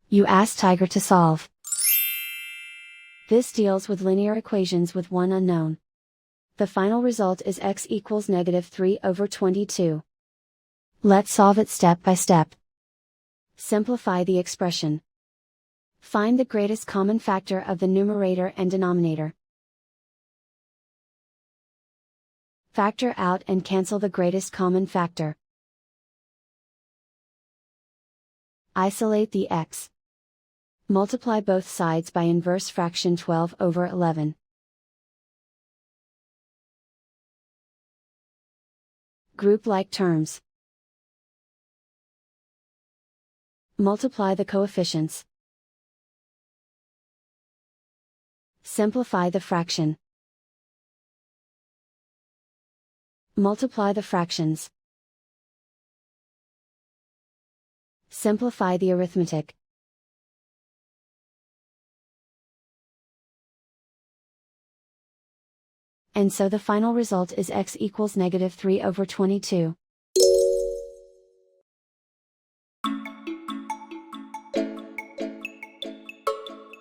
You ask Tiger to solve. This deals with linear equations with one unknown. The final result is x equals -3/22. Let's solve it step by step. Simplify the expression. Find the greatest common factor of the numerator and denominator. Factor out and cancel the greatest common factor. Isolate the x. Multiply both sides by inverse fraction 12/11. Group like terms. Multiply the coefficients. Simplify the fraction. Multiply the fractions. Simplify the arithmetic. And so the final result is x equals -3/22.